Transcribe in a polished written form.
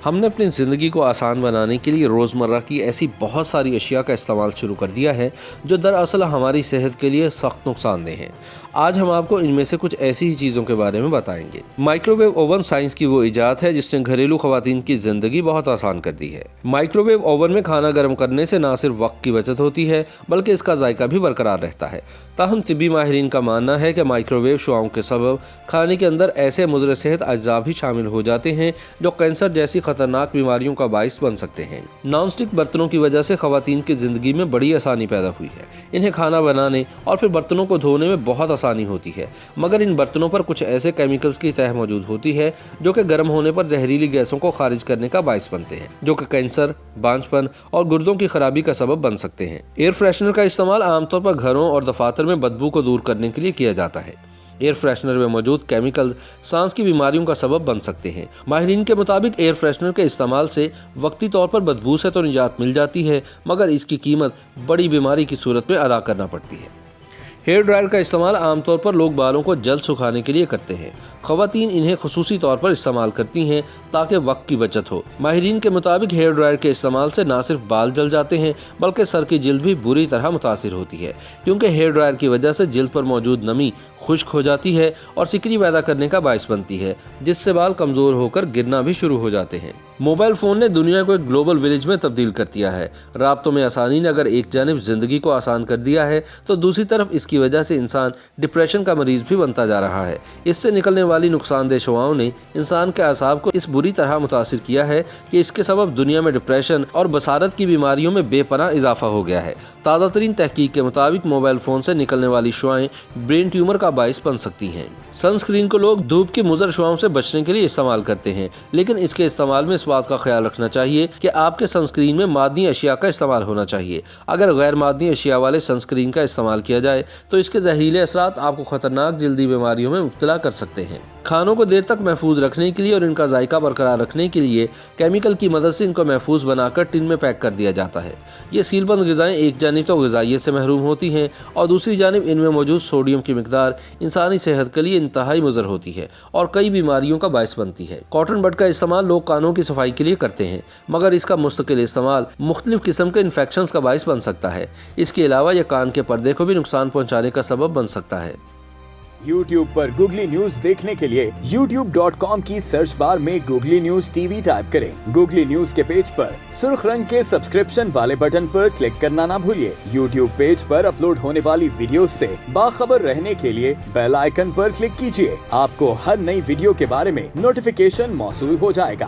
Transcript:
ہم نے اپنی زندگی کو آسان بنانے کے لیے روزمرہ کی ایسی بہت ساری اشیاء کا استعمال شروع کر دیا ہے جو دراصل ہماری صحت کے لیے سخت نقصان دہ ہیں۔ آج ہم آپ کو ان میں سے کچھ ایسی ہی چیزوں کے بارے میں بتائیں گے۔ مائکرو ویو اوون سائنس کی وہ ایجاد ہے جس نے گھریلو خواتین کی زندگی بہت آسان کر دی ہے۔ مائکرو ویو اوون میں کھانا گرم کرنے سے نہ صرف وقت کی بچت ہوتی ہے بلکہ اس کا ذائقہ بھی برقرار رہتا ہے۔ تاہم طبی ماہرین کا ماننا ہے کہ مائکرو ویو شعاؤں کے سبب کھانے کے اندر ایسے مضر صحت اجزاء بھی شامل ہو جاتے ہیں جو کینسر جیسی خطرناک بیماریوں کا باعث بن سکتے ہیں۔ نان اسٹک برتنوں کی وجہ سے خواتین کی زندگی میں بڑی آسانی پیدا ہوئی ہے۔ انہیں کھانا بنانے اور پھر برتنوں کو دھونے میں بہت آسانی ہوتی ہے، مگر ان برتنوں پر کچھ ایسے کیمیکلز کی تہ موجود ہوتی ہے جو کہ گرم ہونے پر زہریلی گیسوں کو خارج کرنے کا باعث بنتے ہیں، جو کہ کینسر، بانجھپن اور گردوں کی خرابی کا سبب بن سکتے ہیں۔ ایئر فریشنر کا استعمال عام طور پر گھروں اور دفاتر میں بدبو کو دور کرنے کے لیے کیا جاتا ہے۔ ایئر فریشنر میں موجود کیمیکلز سانس کی بیماریوں کا سبب بن سکتے ہیں۔ ماہرین کے مطابق ایئر فریشنر کے استعمال سے وقتی طور پر بدبو سے تو نجات مل جاتی ہے، مگر اس کی قیمت بڑی بیماری کی صورت میں ادا کرنا پڑتی ہے۔ ہیئر ڈرائر کا استعمال عام طور پر لوگ بالوں کو جلد سکھانے کے لیے کرتے ہیں۔ خواتین انہیں خصوصی طور پر استعمال کرتی ہیں تاکہ وقت کی بچت ہو۔ ماہرین کے مطابق ہیئر ڈرائر کے استعمال سے نہ صرف بال جل جاتے ہیں بلکہ سر کی جلد بھی بری طرح متاثر ہوتی ہے، کیونکہ ہیئر ڈرائر کی وجہ سے جلد پر موجود نمی خشک ہو جاتی ہے اور سکنی پیدا کرنے کا باعث بنتی ہے، جس سے بال کمزور ہو کر گرنا بھی شروع ہو جاتے ہیں۔ موبائل فون نے دنیا کو ایک گلوبل ولیج میں تبدیل کر دیا ہے۔ رابطوں میں آسانی نے اگر ایک جانب زندگی کو آسان کر دیا ہے تو دوسری طرف اس کی وجہ سے انسان ڈپریشن کا مریض بھی بنتا جا رہا ہے۔ اس سے نکلنے والی نقصان دہ شعاؤں نے انسان کے اعصاب کو اس بری طرح متاثر کیا ہے کہ اس کے سبب دنیا میں ڈپریشن اور بصارت کی بیماریوں میں بے پناہ اضافہ ہو گیا ہے۔ تازہ ترین تحقیق کے مطابق موبائل فون سے نکلنے والی شعاعیں برین ٹیومر کا باعث بن سکتی ہیں۔ سن اسکرین کو لوگ دھوپ کی مضر شعاؤں سے بچنے کے لیے استعمال کرتے ہیں، لیکن اس کے استعمال میں اس بات کا خیال رکھنا چاہیے کہ آپ کے سن اسکرین میں معدنی اشیاء کا استعمال ہونا چاہیے۔ اگر غیر معدنی اشیاء والے سن اسکرین کا استعمال کیا جائے تو اس کے زہریلے اثرات آپ کو خطرناک جلدی بیماریوں میں مبتلا کر سکتے ہیں۔ کھانوں کو دیر تک محفوظ رکھنے کے لیے اور ان کا ذائقہ برقرار رکھنے کے لیے کیمیکل کی مدد سے ان کو محفوظ بنا کر ٹن میں پیک کر دیا جاتا ہے۔ یہ سیل بند غذائیں ایک جانب تو غذائیت سے محروم ہوتی ہیں اور دوسری جانب ان میں موجود سوڈیم کی مقدار انسانی صحت کے لیے انتہائی مضر ہوتی ہے اور کئی بیماریوں کا باعث بنتی ہے۔ کاٹن بڈ کا استعمال لوگ کانوں کی صفائی کے لیے کرتے ہیں، مگر اس کا مستقل استعمال مختلف قسم کے انفیکشنز کا باعث بن سکتا ہے۔ اس کے علاوہ یہ کان کے پردے کو بھی نقصان پہنچانے کا سبب بن سکتا ہے۔ YouTube پر گوگلی نیوز دیکھنے کے لیے youtube.com کی سرچ بار میں googly news T V type کریں۔ گوگلی نیوز کے پیج پر سرخ رنگ کے سبسکرپشن والے بٹن پر کلک کرنا نہ بھولیے۔ YouTube پیج پر اپلوڈ ہونے والی ویڈیوز سے باخبر رہنے کے لیے بیل آئیکن پر کلک کیجیے۔ آپ کو ہر نئی ویڈیو کے بارے میں نوٹیفیکیشن موصول ہو جائے گا۔